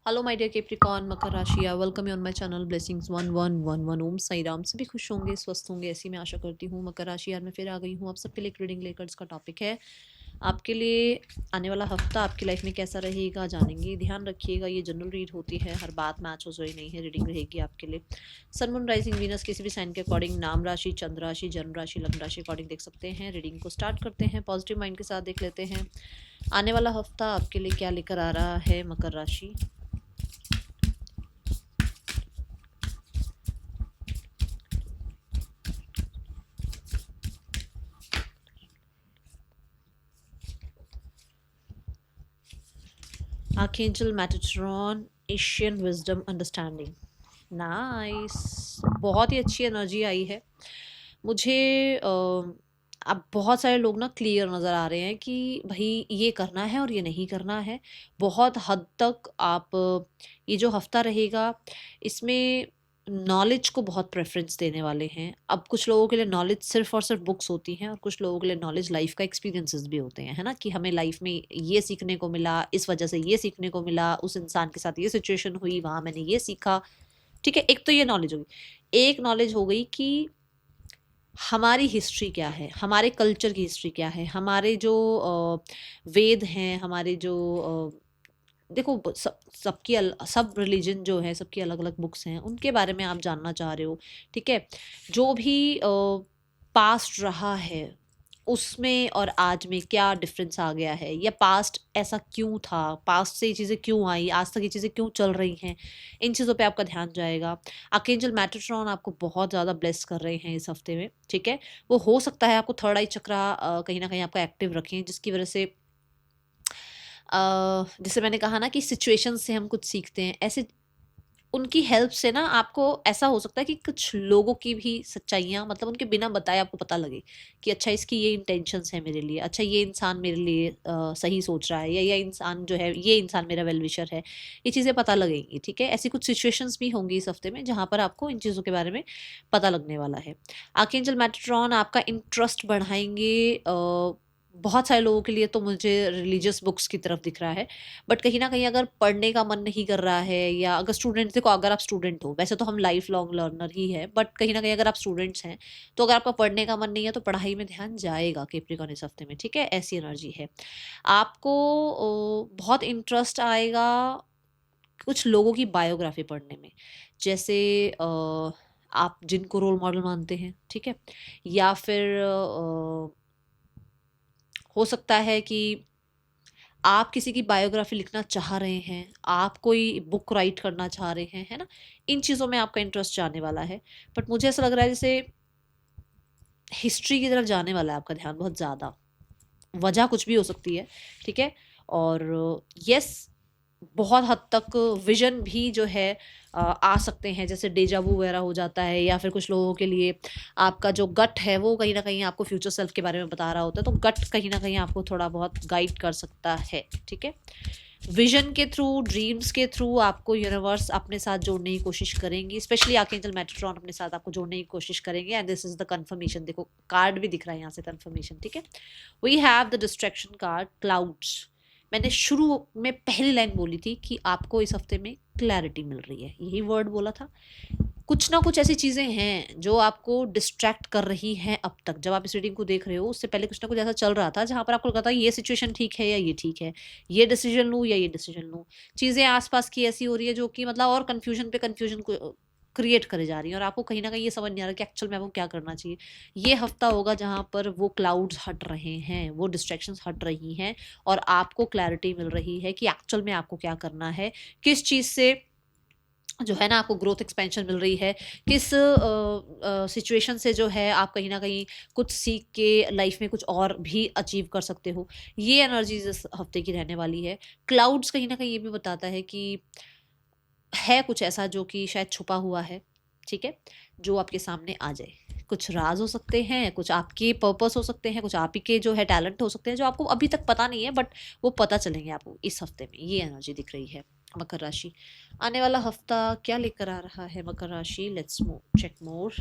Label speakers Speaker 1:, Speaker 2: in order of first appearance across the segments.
Speaker 1: Hello my dear Capricorn मकर राशि, welcome you on my channel blessings 1111 ओम साई राम। सभी खुश होंगे, स्वस्थ होंगे, ऐसी मैं आशा करती हूँ। मकर राशि यार मैं फिर आ गई हूँ आप सबके लिए एक रीडिंग लेकर। इसका टॉपिक है आपके लिए आने वाला हफ्ता आपकी लाइफ में कैसा रहेगा, जानेंगे। ध्यान रखिएगा ये जनरल रीड होती है, हर बात मैच हो रही नहीं है। रीडिंग रहेगी आपके लिए सन मून राइजिंग वीनस किसी भी साइन के अकॉर्डिंग, नाम राशि, चंद्र राशि, जन्म राशि, लग्न राशि अकॉर्डिंग देख सकते हैं। रीडिंग को स्टार्ट करते हैं पॉजिटिव माइंड के साथ। देख लेते हैं आने वाला हफ्ता आपके लिए क्या लेकर आ रहा है मकर राशि। Archangel Metatron, Asian wisdom, understanding. Nice, बहुत ही अच्छी एनर्जी आई है मुझे। अब बहुत सारे लोग ना क्लियर नज़र आ रहे हैं कि भाई ये करना है और ये नहीं करना है। बहुत हद तक आप ये जो हफ्ता रहेगा इसमें नॉलेज को बहुत प्रेफरेंस देने वाले हैं। अब कुछ लोगों के लिए नॉलेज सिर्फ और सिर्फ बुक्स होती हैं, और कुछ लोगों के लिए नॉलेज लाइफ का एक्सपीरियंसेस भी होते हैं, है ना, कि हमें लाइफ में ये सीखने को मिला, इस वजह से ये सीखने को मिला, उस इंसान के साथ ये सिचुएशन हुई, वहाँ मैंने ये सीखा। ठीक है, एक तो ये नॉलेज होगी। एक नॉलेज हो गई कि हमारी हिस्ट्री क्या है, हमारे कल्चर की हिस्ट्री क्या है, हमारे जो वेद हैं, हमारे जो देखो सबकी सब रिलीजन जो है, सबकी अलग अलग बुक्स हैं, उनके बारे में आप जानना चाह रहे हो। ठीक है, जो भी पास्ट रहा है उसमें और आज में क्या डिफरेंस आ गया है, या पास्ट ऐसा क्यों था, पास्ट से ये चीज़ें क्यों आई, आज तक ये चीज़ें क्यों चल रही हैं, इन चीज़ों पे आपका ध्यान जाएगा। आर्कएंजल मेटाट्रॉन आपको बहुत ज़्यादा ब्लेस कर रहे हैं इस हफ्ते में। ठीक है, वो हो सकता है आपको थर्ड आई चक्रा कहीं ना कहीं आपका एक्टिव रखें, जिसकी वजह से जैसे मैंने कहा ना कि सिचुएशन से हम कुछ सीखते हैं, ऐसे उनकी हेल्प से ना आपको ऐसा हो सकता है कि कुछ लोगों की भी सच्चाइयाँ, मतलब उनके बिना बताए आपको पता लगे कि अच्छा इसकी ये इंटेंशंस है मेरे लिए, अच्छा ये इंसान मेरे लिए सही सोच रहा है, या ये इंसान जो है, ये इंसान मेरा वेल विशर है। ये चीज़ें पता लगेंगी। ठीक है, ऐसी कुछ सिचुएशंस भी होंगी इस हफ्ते में जहाँ पर आपको इन चीज़ों के बारे में पता लगने वाला है। आर्कएंजल मेटाट्रॉन आपका इंटरेस्ट बढ़ाएंगे। बहुत सारे लोगों के लिए तो मुझे रिलीजियस बुक्स की तरफ दिख रहा है, बट कहीं ना कहीं अगर पढ़ने का मन नहीं कर रहा है, या अगर स्टूडेंट, देखो अगर आप स्टूडेंट हो, वैसे तो हम लाइफ लॉन्ग लर्नर ही है, बट कहीं ना कहीं अगर आप स्टूडेंट्स हैं तो अगर आपका पढ़ने का मन नहीं है तो पढ़ाई में ध्यान जाएगा कैप्रिकॉर्न इस हफ्ते में। ठीक है, ऐसी एनर्जी है आपको। बहुत इंटरेस्ट आएगा कुछ लोगों की बायोग्राफी पढ़ने में, जैसे आप जिनको रोल मॉडल मानते हैं। ठीक है, या फिर हो सकता है कि आप किसी की बायोग्राफी लिखना चाह रहे हैं, आप कोई बुक राइट करना चाह रहे हैं, है ना। इन चीज़ों में आपका इंटरेस्ट जाने वाला है। बट मुझे ऐसा लग रहा है जैसे हिस्ट्री की तरफ जाने वाला है आपका ध्यान बहुत ज़्यादा। वजह कुछ भी हो सकती है। ठीक है, और यस, बहुत हद तक विजन भी जो है आ सकते हैं, जैसे डेजावू वगैरह हो जाता है, या फिर कुछ लोगों के लिए आपका जो गट है वो कहीं ना कहीं आपको फ्यूचर सेल्फ के बारे में बता रहा होता है, तो गट कहीं ना कहीं आपको थोड़ा बहुत गाइड कर सकता है। ठीक है, विजन के थ्रू, ड्रीम्स के थ्रू आपको यूनिवर्स अपने साथ जोड़ने की कोशिश करेंगी, स्पेशली आर्कएंजल मेटाट्रॉन अपने साथ आपको जोड़ने की कोशिश करेंगे। And this is the confirmation, देखो कार्ड भी दिख रहा है यहाँ से कंफर्मेशन। ठीक है, we have the distraction card, clouds. मैंने शुरू में पहली लाइन बोली थी कि आपको इस हफ्ते में क्लैरिटी मिल रही है, यही वर्ड बोला था। कुछ ना कुछ ऐसी चीज़ें हैं जो आपको डिस्ट्रैक्ट कर रही हैं। अब तक जब आप इस रीडिंग को देख रहे हो, उससे पहले कुछ ना कुछ ऐसा चल रहा था जहाँ पर आपको लगा था ये सिचुएशन ठीक है या ये ठीक है, ये डिसीजन लूँ या ये डिसीजन लूँ। चीज़ें आसपास की ऐसी हो रही है जो कि मतलब और कन्फ्यूजन पे कन्फ्यूजन को क्रिएट करे जा रही है, और आपको कहीं ना कहीं ये समझ नहीं आ रहा कि एक्चुअल में आपको क्या करना चाहिए। ये हफ्ता होगा जहाँ पर वो क्लाउड्स हट रहे हैं, वो डिस्ट्रैक्शंस हट रही हैं, और आपको क्लैरिटी मिल रही है कि एक्चुअल में आपको क्या करना है, किस चीज़ से जो है ना आपको ग्रोथ एक्सपेंशन मिल रही है, किस सिचुएशन से जो है आप कहीं ना कहीं कुछ सीख के लाइफ में कुछ और भी अचीव कर सकते हो। ये एनर्जीज इस हफ्ते की रहने वाली है। क्लाउड्स कहीं ना कहीं ये भी बताता है कि है कुछ ऐसा जो कि शायद छुपा हुआ है। ठीक है, जो आपके सामने आ जाए। कुछ राज हो सकते हैं, कुछ आपके पर्पस हो सकते हैं, कुछ आप ही के जो है टैलेंट हो सकते हैं जो आपको अभी तक पता नहीं है, बट वो पता चलेंगे आपको इस हफ्ते में। ये एनर्जी दिख रही है मकर राशि। आने वाला हफ्ता क्या लेकर आ रहा है मकर राशि, लेट्स चेक मोर।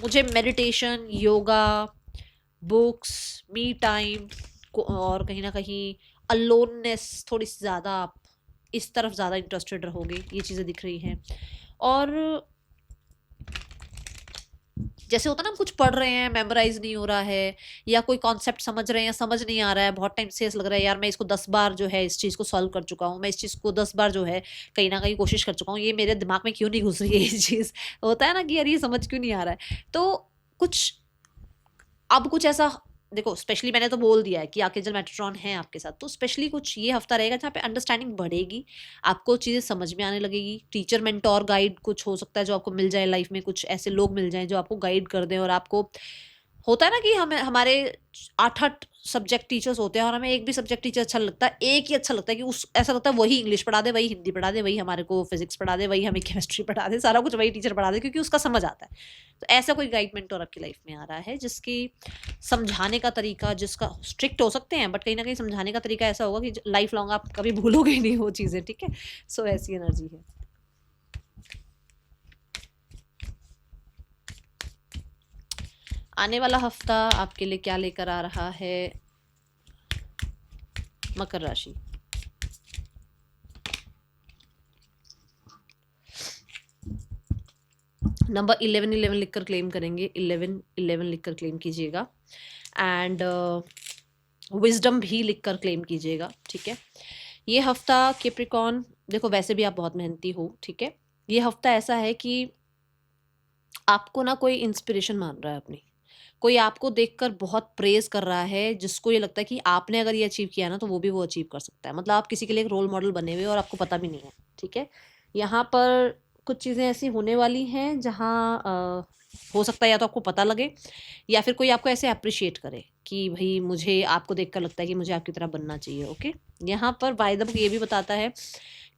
Speaker 1: मुझे meditation, yoga, books, me time, और कहीं ना कहीं अलोननेस थोड़ी सी ज़्यादा, आप इस तरफ ज़्यादा इंटरेस्टेड रहोगे, ये चीज़ें दिख रही हैं। और जैसे होता है ना, हम कुछ पढ़ रहे हैं, मेमोराइज नहीं हो रहा है, या कोई कॉन्सेप्ट समझ रहे हैं, समझ नहीं आ रहा है, बहुत टाइम से ऐसा लग रहा है यार मैं इसको 10 बार जो है इस चीज़ को सॉल्व कर चुका हूँ, मैं इस चीज़ को 10 बार जो है कहीं ना कहीं कोशिश कर चुका हूँ, ये मेरे दिमाग में क्यों नहीं घुस रही है ये चीज़। होता है ना कि यार ये समझ क्यों नहीं आ रहा है। तो कुछ अब कुछ ऐसा, देखो स्पेशली मैंने तो बोल दिया है कि आर्कएंजल मेटाट्रॉन है आपके साथ, तो स्पेशली कुछ ये हफ्ता रहेगा जहाँ पे अंडरस्टैंडिंग बढ़ेगी, आपको चीज़ें समझ में आने लगेगी। टीचर, मेंटोर, गाइड कुछ हो सकता है जो आपको मिल जाए लाइफ में, कुछ ऐसे लोग मिल जाएं जो आपको गाइड कर दें। और आपको होता है ना कि हमें हमारे 8-8 सब्जेक्ट टीचर्स होते हैं और हमें एक भी सब्जेक्ट टीचर अच्छा लगता है, एक ही अच्छा लगता है कि उस ऐसा लगता है वही इंग्लिश पढ़ा दे, वही हिंदी पढ़ा दे, वही हमारे को फिजिक्स पढ़ा दे, वही हमें केमिस्ट्री पढ़ा दे, सारा कुछ वही टीचर पढ़ा दे क्योंकि उसका समझ आता है। तो ऐसा कोई गाइड मेंटोर आपकी लाइफ में आ रहा है जिसकी समझाने का तरीका, जिसका स्ट्रिक्ट हो सकते हैं बट कहीं ना कहीं समझाने का तरीका ऐसा होगा कि लाइफ लॉन्ग आप कभी भूलोगे ही नहीं वो चीज़ें, ठीक है। सो ऐसी एनर्जी है। आने वाला हफ्ता आपके लिए क्या लेकर आ रहा है मकर राशि। नंबर 11-11 लिखकर क्लेम करेंगे, 11-11 लिखकर क्लेम कीजिएगा। एंड विजडम भी लिखकर क्लेम कीजिएगा, ठीक है। ये हफ्ता कैप्रिकॉर्न, देखो वैसे भी आप बहुत मेहनती हो, ठीक है। ये हफ्ता ऐसा है कि आपको ना कोई इंस्पिरेशन मान रहा है अपनी, कोई आपको देखकर बहुत प्रेज कर रहा है, जिसको ये लगता है कि आपने अगर ये अचीव किया ना तो वो भी वो अचीव कर सकता है। मतलब आप किसी के लिए एक रोल मॉडल बने हुए और आपको पता भी नहीं है, ठीक है। यहाँ पर कुछ चीज़ें ऐसी होने वाली हैं जहाँ हो सकता है या तो आपको पता लगे या फिर कोई आपको ऐसे अप्रिशिएट करे कि भाई मुझे आपको देखकर लगता है कि मुझे आपकी तरह बनना चाहिए, ओके। यहाँ पर बाय द बुक ये भी बताता है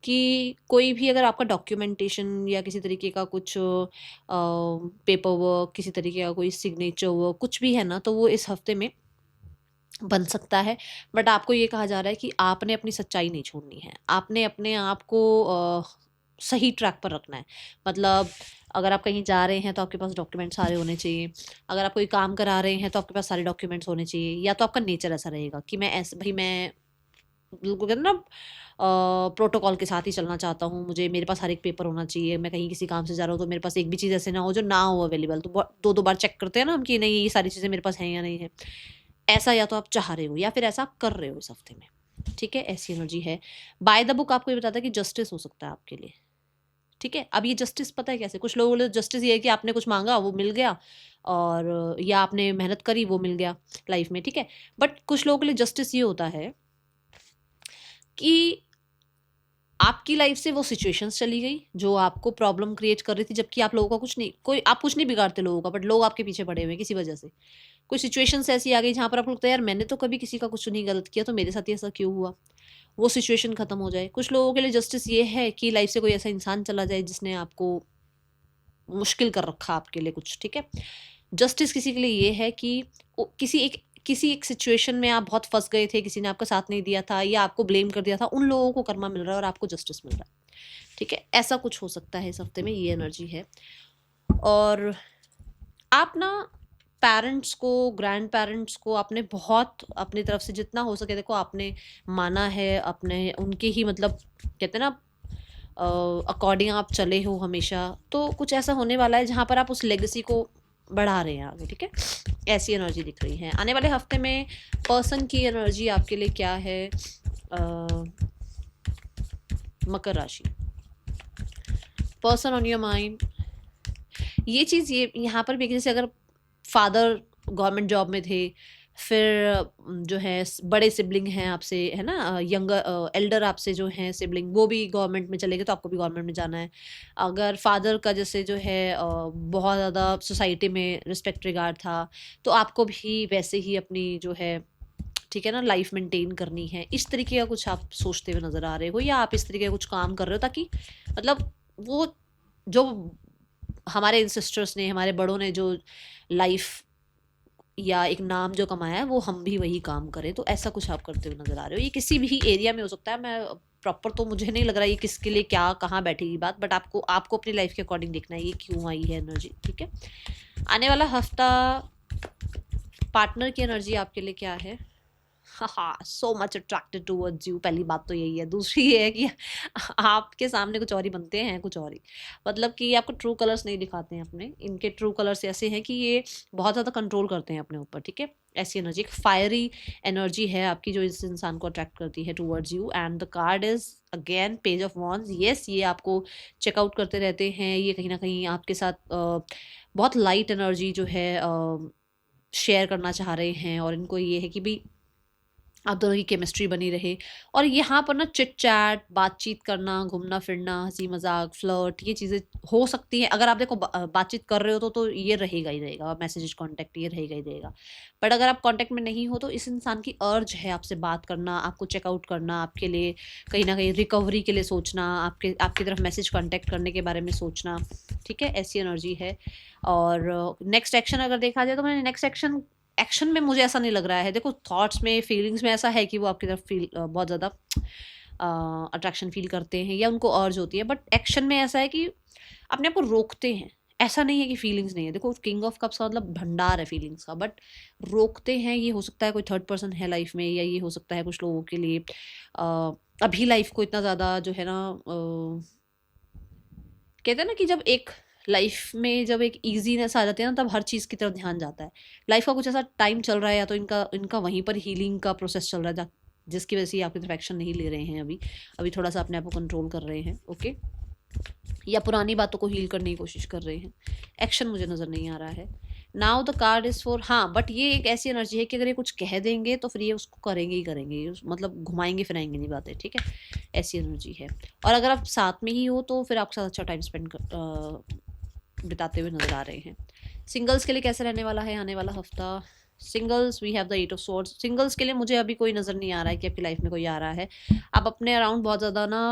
Speaker 1: कि कोई भी अगर आपका डॉक्यूमेंटेशन या किसी तरीके का कुछ पेपर वर्क, किसी तरीके का कोई सिग्नेचर वर्क कुछ भी है ना, तो वो इस हफ्ते में बन सकता है। बट आपको ये कहा जा रहा है कि आपने अपनी सच्चाई नहीं छोड़नी है, आपने अपने आप को सही ट्रैक पर रखना है। मतलब अगर आप कहीं जा रहे हैं तो आपके पास डॉक्यूमेंट सारे होने चाहिए, अगर आप कोई काम करा रहे हैं तो आपके पास सारे डॉक्यूमेंट्स होने चाहिए, या तो आपका नेचर ऐसा रहेगा कि मैं ऐसे भाई मैं बिल्कुल कहते हैं ना प्रोटोकॉल के साथ ही चलना चाहता हूँ, मुझे मेरे पास हर एक पेपर होना चाहिए, मैं कहीं किसी काम से जा रहा हूँ तो मेरे पास एक भी चीज़ ऐसे ना हो जो ना हो अवेलेबल, तो दो दो बार चेक करते हैं ना हम कि नहीं ये सारी चीज़ें मेरे पास हैं या नहीं है। ऐसा या तो आप चाह रहे हो या फिर ऐसा कर रहे हो इस हफ्ते में, ठीक है। ऐसी एनर्जी है। बाय द बुक आपको ये बताता है कि जस्टिस हो सकता है आपके लिए, ठीक है। अब ये जस्टिस पता है कैसे, कुछ लोगों को जस्टिस ये है कि आपने कुछ मांगा वो मिल गया, और या आपने मेहनत करी वो मिल गया लाइफ में, ठीक है। बट कुछ लोगों के लिए जस्टिस ये होता है कि आपकी लाइफ से वो सिचुएशंस चली गई जो आपको प्रॉब्लम क्रिएट कर रही थी, जबकि आप लोगों का कुछ नहीं, कोई आप कुछ नहीं बिगाड़ते लोगों का, बट लोग आपके पीछे पड़े हुए हैं किसी वजह से। कोई सिचुएशंस ऐसी आ गई जहाँ पर आपको लगता है यार मैंने तो कभी किसी का कुछ नहीं गलत किया, तो मेरे साथ ही ऐसा क्यों हुआ, वो सिचुएशन खत्म हो जाए। कुछ लोगों के लिए जस्टिस ये है कि लाइफ से कोई ऐसा इंसान चला जाए जिसने आपको मुश्किल कर रखा आपके लिए कुछ, ठीक है। जस्टिस किसी के लिए ये है कि किसी एक सिचुएशन में आप बहुत फंस गए थे, किसी ने आपका साथ नहीं दिया था या आपको ब्लेम कर दिया था, उन लोगों को कर्मा मिल रहा है और आपको जस्टिस मिल रहा है, ठीक है। ऐसा कुछ हो सकता है इस हफ्ते में, ये एनर्जी है। और आप ना पेरेंट्स को, ग्रैंड पेरेंट्स को आपने बहुत अपनी तरफ से जितना हो सके, देखो आपने माना है, अपने उनके ही मतलब कहते हैं ना अकॉर्डिंग आप चले हो हमेशा, तो कुछ ऐसा होने वाला है जहाँ पर आप उस लेगेसी को बढ़ा रहे हैं आगे, ठीक है। ऐसी एनर्जी दिख रही है। आने वाले हफ्ते में पर्सन की एनर्जी आपके लिए क्या है मकर राशि। पर्सन ऑन योर माइंड, ये चीज़ ये यहाँ पर भी जैसे अगर फादर गवर्नमेंट जॉब में थे, फिर जो है बड़े सिबलिंग हैं आपसे, है ना, यंगर एल्डर आपसे जो हैं सिबलिंग, वो भी गवर्नमेंट में चले गए तो आपको भी गवर्नमेंट में जाना है। अगर फादर का जैसे जो है बहुत ज़्यादा सोसाइटी में रिस्पेक्ट रिगार्ड था, तो आपको भी वैसे ही अपनी जो है, ठीक है ना, लाइफ मेंटेन करनी है। इस तरीके का कुछ आप सोचते हुए नज़र आ रहे हो, या आप इस तरीके का कुछ काम कर रहे हो ताकि मतलब वो जो हमारे इंसिस्टर्स ने, हमारे बड़ों ने जो लाइफ या एक नाम जो कमाया है, वो हम भी वही काम करें। तो ऐसा कुछ आप करते हुए नजर आ रहे हो। ये किसी भी एरिया में हो सकता है, मैं प्रॉपर तो मुझे नहीं लग रहा ये किसके लिए क्या कहाँ बैठेगी बात, बट आपको आपको अपनी लाइफ के अकॉर्डिंग देखना है ये क्यों आई है एनर्जी, ठीक है। आने वाला हफ्ता पार्टनर की एनर्जी आपके लिए क्या है। हाँ, so much attracted towards you, पहली बात तो यही है। दूसरी ये है कि आपके सामने कुछ और ही बनते हैं, कुछ और ही, मतलब कि ये आपको ट्रू कलर्स नहीं दिखाते हैं अपने। इनके ट्रू कलर्स ऐसे हैं कि ये बहुत ज़्यादा कंट्रोल करते हैं अपने ऊपर, ठीक है। ऐसी एनर्जी, एक फायरी एनर्जी है आपकी जो इस इंसान को अट्रैक्ट करती है towards you. And the card is again page of wands. Yes, ये आपको चेकआउट करते रहते हैं, ये कहीं ना कहीं आपके साथ बहुत लाइट एनर्जी जो है शेयर करना चाह रहे हैं। और इनको ये है कि भाई आप दोनों की केमिस्ट्री बनी रहे। और यहाँ पर ना चिट चैट, बातचीत करना, घूमना फिरना, हंसी मजाक, फ्लर्ट, ये चीज़ें हो सकती हैं। अगर आप देखो बातचीत कर रहे हो तो ये रहेगा ही रहेगा, मैसेज कांटेक्ट ये रहेगा ही रहेगा। बट अगर आप कांटेक्ट में नहीं हो तो इस इंसान की अर्ज है आपसे बात करना, आपको चेकआउट करना, आपके लिए कहीं ना कहीं रिकवरी के लिए सोचना, आपकी तरफ मैसेज कांटेक्ट करने के बारे में सोचना, ठीक है। ऐसी एनर्जी है। और नेक्स्ट एक्शन अगर देखा जाए तो मैंने नेक्स्ट एक्शन में मुझे ऐसा नहीं लग रहा है। देखो, थॉट्स में, फीलिंग्स में ऐसा है कि वो आपकी तरफ बहुत ज़्यादा अट्रैक्शन फील करते हैं या उनको अर्ज होती है। बट एक्शन में ऐसा है कि अपने आप को रोकते हैं। ऐसा नहीं है कि फीलिंग्स नहीं है। देखो, किंग ऑफ कप्स का मतलब भंडार है फीलिंग्स का, बट रोकते हैं। ये हो सकता है कोई थर्ड पर्सन है लाइफ में, या ये हो सकता है कुछ लोगों के लिए अभी लाइफ को इतना ज़्यादा जो है ना, कहते हैं ना कि जब एक लाइफ में जब एक ईजीनेस आ जाती है ना, तब हर चीज़ की तरफ ध्यान जाता है। लाइफ का कुछ ऐसा टाइम चल रहा है, या तो इनका इनका वहीं पर हीलिंग का प्रोसेस चल रहा है, जिसकी वजह से ये आपकी तरफ एक्शन नहीं ले रहे हैं अभी। अभी थोड़ा सा अपने आप को कंट्रोल कर रहे हैं, ओके, या पुरानी बातों को हील करने की कोशिश कर रहे हैं। एक्शन मुझे नज़र नहीं आ रहा है। Now the card is for, हाँ, बट ये एक ऐसी एनर्जी है कि अगर ये कुछ कह देंगे तो फिर ये उसको करेंगे ही करेंगे, मतलब घुमाएंगे फिराएंगे नहीं बातें, ठीक है। ऐसी एनर्जी है। और अगर आप साथ में ही हो तो फिर आपके साथ अच्छा टाइम स्पेंड बिताते हुए नजर आ रहे हैं। सिंगल्स के लिए कैसे रहने वाला है आने वाला हफ्ता? Singles, we have the eight of swords. Singles के लिए मुझे अभी कोई नज़र नहीं आ रहा है कि आपकी लाइफ में कोई आ रहा है। आप अपने अराउंड बहुत ज़्यादा ना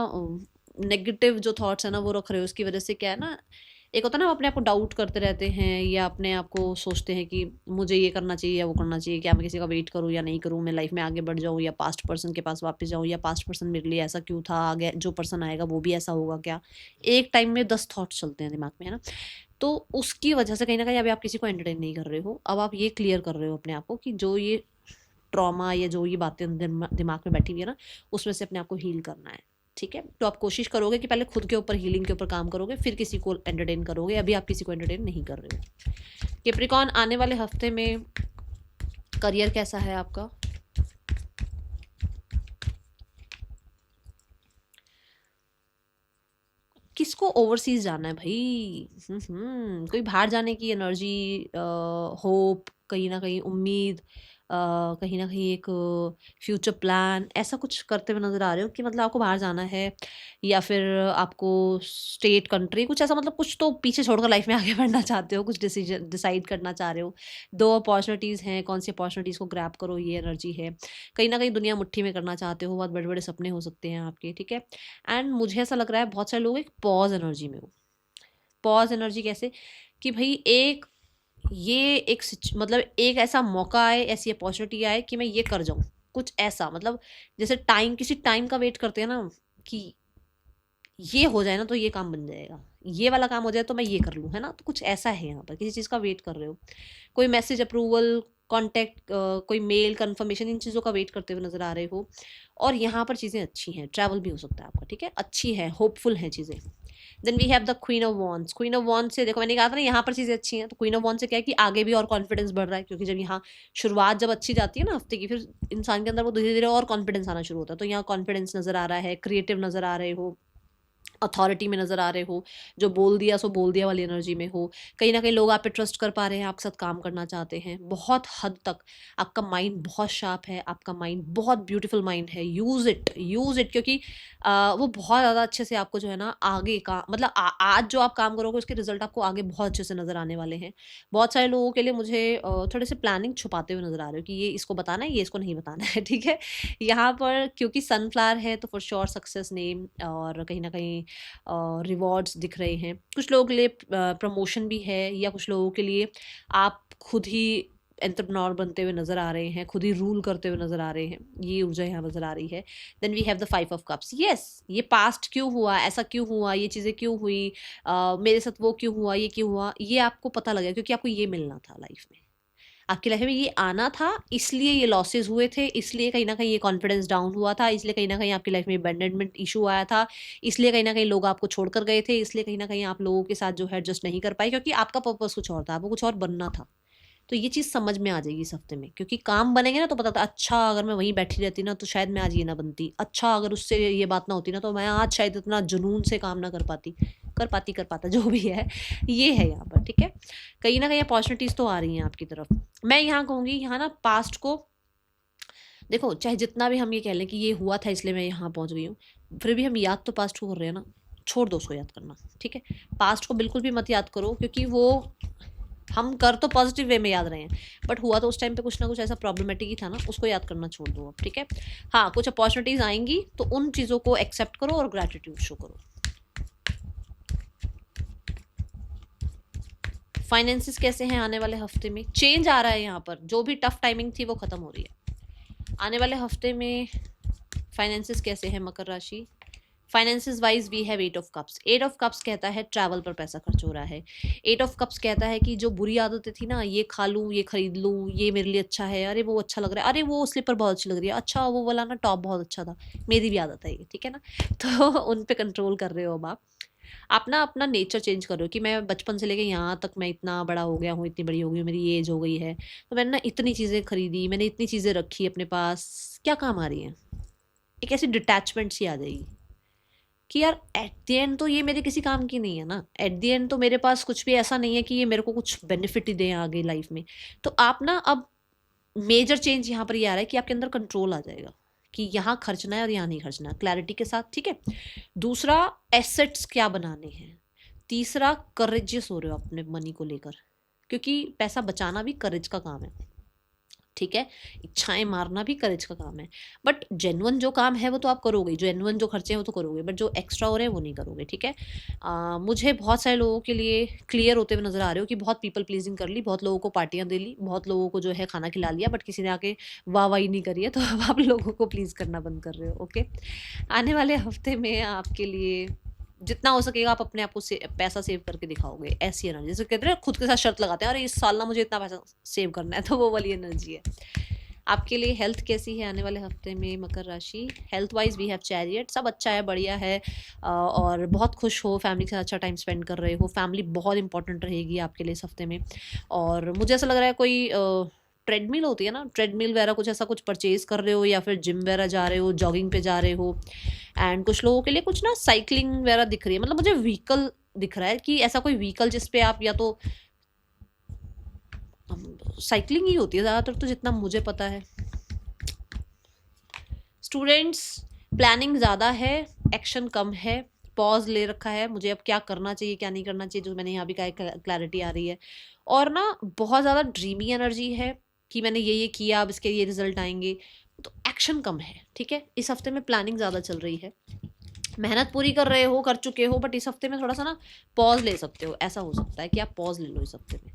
Speaker 1: नेगेटिव जो थॉट्स है ना वो रख रहे हो। उसकी वजह से क्या है ना, एक होता है ना, अपने आप को डाउट करते रहते हैं, या अपने आप को सोचते हैं कि मुझे ये करना चाहिए या वो करना चाहिए, क्या मैं किसी का वेट करूँ या नहीं करूँ, मैं लाइफ में आगे बढ़ जाऊँ या पास्ट पर्सन के पास वापस जाऊँ, या पास्ट पर्सन मेरे लिए ऐसा क्यों था, आगे जो पर्सन आएगा वो भी ऐसा होगा क्या। एक टाइम में 10 थॉट्स चलते हैं दिमाग में, है ना। तो उसकी वजह से कहीं ना कहीं अभी आप किसी को एंटरटेन नहीं कर रहे हो। अब आप ये क्लियर कर रहे हो अपने आप को कि जो ये ट्रॉमा या जो ये बातें दिमाग में बैठी हुई है ना, उसमें से अपने आप को हील करना है, ठीक है। तो आप कोशिश करोगे कि पहले खुद के ऊपर, हीलिंग के ऊपर काम करोगे, फिर किसी को एंटरटेन करोगे। अभी आप किसी को एंटरटेन नहीं कर रहे हो। कैप्रिकॉर्न, आने वाले हफ्ते में करियर कैसा है आपका? किसको ओवरसीज जाना है भाई? कोई बाहर जाने की एनर्जी, होप, कहीं ना कहीं उम्मीद, कहीं ना कहीं एक फ्यूचर प्लान, ऐसा कुछ करते हुए नजर आ रहे हो कि मतलब आपको बाहर जाना है, या फिर आपको स्टेट, कंट्री, कुछ ऐसा, मतलब कुछ तो पीछे छोड़कर लाइफ में आगे बढ़ना चाहते हो, कुछ डिसीजन डिसाइड करना चाह रहे हो। दो अपॉर्चुनिटीज़ हैं, कौन सी अपॉर्चुनिटीज़ को ग्रैब करो, ये एनर्जी है। कहीं ना कहीं दुनिया मुट्ठी में करना चाहते हो, बहुत बड़े बड़े सपने हो सकते हैं आपके, ठीक है। एंड मुझे ऐसा लग रहा है बहुत सारे लोग एक पॉज एनर्जी में हो। पॉज एनर्जी कैसे? कि भाई एक, ये एक मतलब एक ऐसा मौका आए, ऐसी अपॉर्चुनिटी आए कि मैं ये कर जाऊं, कुछ ऐसा, मतलब जैसे टाइम, किसी टाइम का वेट करते हैं ना, कि ये हो जाए ना तो ये काम बन जाएगा, ये वाला काम हो जाए तो मैं ये कर लूँ, है ना। तो कुछ ऐसा है यहाँ पर, किसी चीज़ का वेट कर रहे हो, कोई मैसेज, अप्रूवल, कॉन्टैक्ट, कोई मेल कन्फर्मेशन, इन चीज़ों का वेट करते हुए नजर आ रहे हो। और यहाँ पर चीज़ें अच्छी हैं, ट्रैवल भी हो सकता है आपका, ठीक है, अच्छी है, होपफुल हैं चीज़ें। Then we have the queen of wands. Queen of wands से देखो, मैंने कहा था ना यहाँ पर चीज़ें अच्छी हैं, तो क्वीन ऑफ वॉन्ड्स से क्या है कि आगे भी और कॉन्फिडेंस बढ़ रहा है, क्योंकि जब यहाँ शुरुआत जब अच्छी जाती है ना हफ्ते की, फिर इंसान के अंदर वो धीरे धीरे और कॉन्फिडेंस आना शुरू होता है। तो यहाँ कॉन्फिडेंस नजर आ रहा है, क्रिएटिव नजर आ रहे हो, अथॉरिटी में नज़र आ रहे हो, जो बोल दिया सो बोल दिया वाली एनर्जी में हो। कहीं ना कहीं लोग आप पे ट्रस्ट कर पा रहे हैं, आपके साथ काम करना चाहते हैं बहुत हद तक। आपका माइंड बहुत शार्प है, आपका माइंड बहुत ब्यूटीफुल माइंड है। यूज़ इट, यूज़ इट, क्योंकि वो बहुत ज़्यादा अच्छे से आपको जो है ना आगे का, मतलब आज जो आप काम करोगे उसके रिजल्ट आपको आगे बहुत अच्छे से नज़र आने वाले हैं। बहुत सारे लोगों के लिए मुझे थोड़े से प्लानिंग छुपाते हुए नज़र आ रहे हो कि ये इसको बताना है, ये इसको नहीं बताना है, ठीक है। यहाँ पर क्योंकि सनफ्लावर है तो फॉर श्योर सक्सेस नेम, और कहीं ना कहीं रिवॉर्ड्स दिख रहे हैं। कुछ लोगों के लिए प्रमोशन भी है, या कुछ लोगों के लिए आप खुद ही एंटरप्रेन्योर बनते हुए नजर आ रहे हैं, खुद ही रूल करते हुए नजर आ रहे हैं। ये ऊर्जा यहाँ नजर आ रही है। Then we have the 5 of cups. Yes, ये पास्ट क्यों हुआ, ऐसा क्यों हुआ, ये चीज़ें क्यों हुई, मेरे साथ वो क्यों हुआ, ये क्यों हुआ, ये आपको पता लगा क्योंकि आपको ये मिलना था लाइफ में। आपकी लाइफ में ये आना था, इसलिए ये लॉसेस हुए थे, इसलिए कहीं ना कहीं ये कॉन्फिडेंस डाउन हुआ था, इसलिए कहीं ना कहीं आपकी लाइफ में अबैंडनमेंट इशू आया था, इसलिए कहीं ना कहीं लोग आपको छोड़कर गए थे, इसलिए कहीं ना कहीं आप लोगों के साथ जो है एडजस्ट नहीं कर पाए, क्योंकि आपका पर्पस कुछ और था, आपको कुछ और बनना था। तो ये चीज़ समझ में आ जाएगी इस हफ्ते में, क्योंकि काम बनेंगे ना तो पता था, अच्छा अगर मैं वहीं बैठी रहती ना तो शायद मैं आज ये ना बनती, अच्छा अगर उससे ये बात ना होती ना तो मैं आज शायद इतना जुनून से काम ना कर पाता, जो भी है ये है यहाँ पर, ठीक है। कहीं ना कहीं अपॉर्चुनिटीज़ तो आ रही हैं आपकी तरफ। मैं यहाँ कहूँगी, यहाँ ना पास्ट को देखो, चाहे जितना भी हम ये कह लें कि ये हुआ था इसलिए मैं यहाँ पहुँच गई हूँ, फिर भी हम याद तो पास्ट को कर रहे हैं ना, छोड़ दो उसको याद करना, ठीक है। पास्ट को बिल्कुल भी मत याद करो, क्योंकि वो हम कर तो पॉजिटिव वे में याद रहे हैं, बट हुआ तो उस टाइम पे कुछ ना कुछ ऐसा प्रॉब्लमेटिक ही था ना, उसको याद करना छोड़ दो अब, ठीक है। हाँ, कुछ अपॉर्चुनिटीज़ आएंगी तो उन चीज़ों को एक्सेप्ट करो और ग्रैटिट्यूड शो करो। फाइनेंसिस कैसे हैं आने वाले हफ्ते में? चेंज आ रहा है यहाँ पर, जो भी टफ टाइमिंग थी वो खत्म हो रही है आने वाले हफ्ते में। फाइनेंसिस कैसे हैं मकर राशि? Finances wise we have 8 of cups. 8 of cups कहता है ट्रैवल पर पैसा खर्च हो रहा है। 8 ऑफ कप्स कहता है कि जो बुरी आदतें थी ना, ये खा लूँ, ये खरीद लूँ, ये मेरे लिए अच्छा है, अरे वो अच्छा लग रहा है, अरे वो स्लीपर बहुत अच्छी लग रही है, अच्छा वो वाला ना टॉप बहुत अच्छा था, मेरी भी आदत है ये, ठीक है ना। तो उन पे कंट्रोल कर रहे हो अब आप ना अपना नेचर चेंज कर रहे हो कि मैं बचपन से लेके यहाँ तक मैं इतना बड़ा हो गया हूँ, इतनी बड़ी हो गई हूँ, मेरी एज हो गई है, तो मैंने ना इतनी चीज़ें खरीदी, मैंने इतनी चीज़ें रखी अपने पास, क्या काम आ रही हैं। एक ऐसी डिटैचमेंट सी आ जाएगी कि यार एट द एंड तो ये मेरे किसी काम की नहीं है ना, एट द एंड तो मेरे पास कुछ भी ऐसा नहीं है कि ये मेरे को कुछ बेनिफिट ही दें आगे लाइफ में। तो आप ना अब मेजर चेंज यहाँ पर ये आ रहा है कि आपके अंदर कंट्रोल आ जाएगा कि यहाँ खर्चना है और यहाँ नहीं खर्चना, क्लैरिटी के साथ, ठीक है। दूसरा, एसेट्स क्या बनाने हैं। तीसरा, करेजियस हो रहे हो अपने मनी को लेकर, क्योंकि पैसा बचाना भी करेज का काम है, ठीक है। इच्छाएं मारना भी करेज का काम है, बट जेन्युइन जो काम है वो तो आप करोगे, जेन्युइन जो खर्चे हैं वो तो करोगे, बट जो एक्स्ट्रा हो रहे हैं वो नहीं करोगे, ठीक है। मुझे बहुत सारे लोगों के लिए क्लियर होते हुए नजर आ रहे हो कि बहुत पीपल प्लीजिंग कर ली, बहुत लोगों को पार्टियां दे ली, बहुत लोगों को जो है खाना खिला लिया, बट किसी ने आके वाह वाही नहीं करी है, तो अब आप लोगों को प्लीज करना बंद कर रहे हो, ओके। आने वाले हफ्ते में आपके लिए जितना हो सकेगा आप अपने आप को पैसा सेव करके दिखाओगे, ऐसी एनर्जी, जैसे कहते हैं खुद के साथ शर्त लगाते हैं, अरे इस साल ना मुझे इतना पैसा सेव करना है, तो वो वाली एनर्जी है आपके लिए। हेल्थ कैसी है आने वाले हफ्ते में मकर राशि? Health wise we have chariot, सब अच्छा है, बढ़िया है, और बहुत खुश हो, फैमिली के साथ अच्छा टाइम स्पेंड कर रहे हो, फैमिली बहुत इंपॉर्टेंट रहेगी आपके लिए इस हफ्ते में। और मुझे ऐसा लग रहा है कोई ट्रेडमिल होती है ना, ट्रेडमिल वगैरह कुछ ऐसा कुछ परचेज कर रहे हो, या फिर जिम वगैरह जा रहे हो, जॉगिंग पे जा रहे हो। एंड कुछ लोगों के लिए कुछ ना साइकिलिंग वगैरह दिख रही है, मतलब मुझे व्हीकल दिख रहा है कि ऐसा कोई व्हीकल जिसपे आप, या तो साइकिलिंग ही होती है ज़्यादातर तो जितना मुझे पता है। स्टूडेंट्स, प्लानिंग ज़्यादा है, एक्शन कम है, पॉज ले रखा है, मुझे अब क्या करना चाहिए क्या नहीं करना चाहिए, जो मैंने यहाँ भी कहा, क्लैरिटी आ रही है। और ना बहुत ज़्यादा ड्रीमी एनर्जी है कि मैंने ये किया, अब इसके ये रिजल्ट आएंगे, तो एक्शन कम है, ठीक है। इस हफ्ते में प्लानिंग ज़्यादा चल रही है, मेहनत पूरी कर रहे हो, कर चुके हो, बट इस हफ्ते में थोड़ा सा ना पॉज ले सकते हो, ऐसा हो सकता है कि आप पॉज ले लो इस हफ्ते में।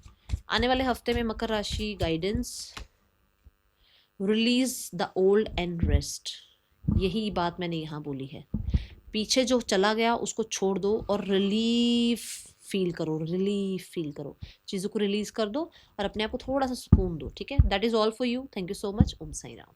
Speaker 1: आने वाले हफ्ते में मकर राशि guidance, release the old and rest, यही बात मैंने यहाँ बोली है। पीछे जो चला गया उसको छोड़ दो और रिलीफ फील करो, रिलीफ फील करो, चीज़ों को रिलीज कर दो और अपने आप को थोड़ा सा सुकून दो, ठीक है। That is all for you, thank you so much, Om Sai Ram.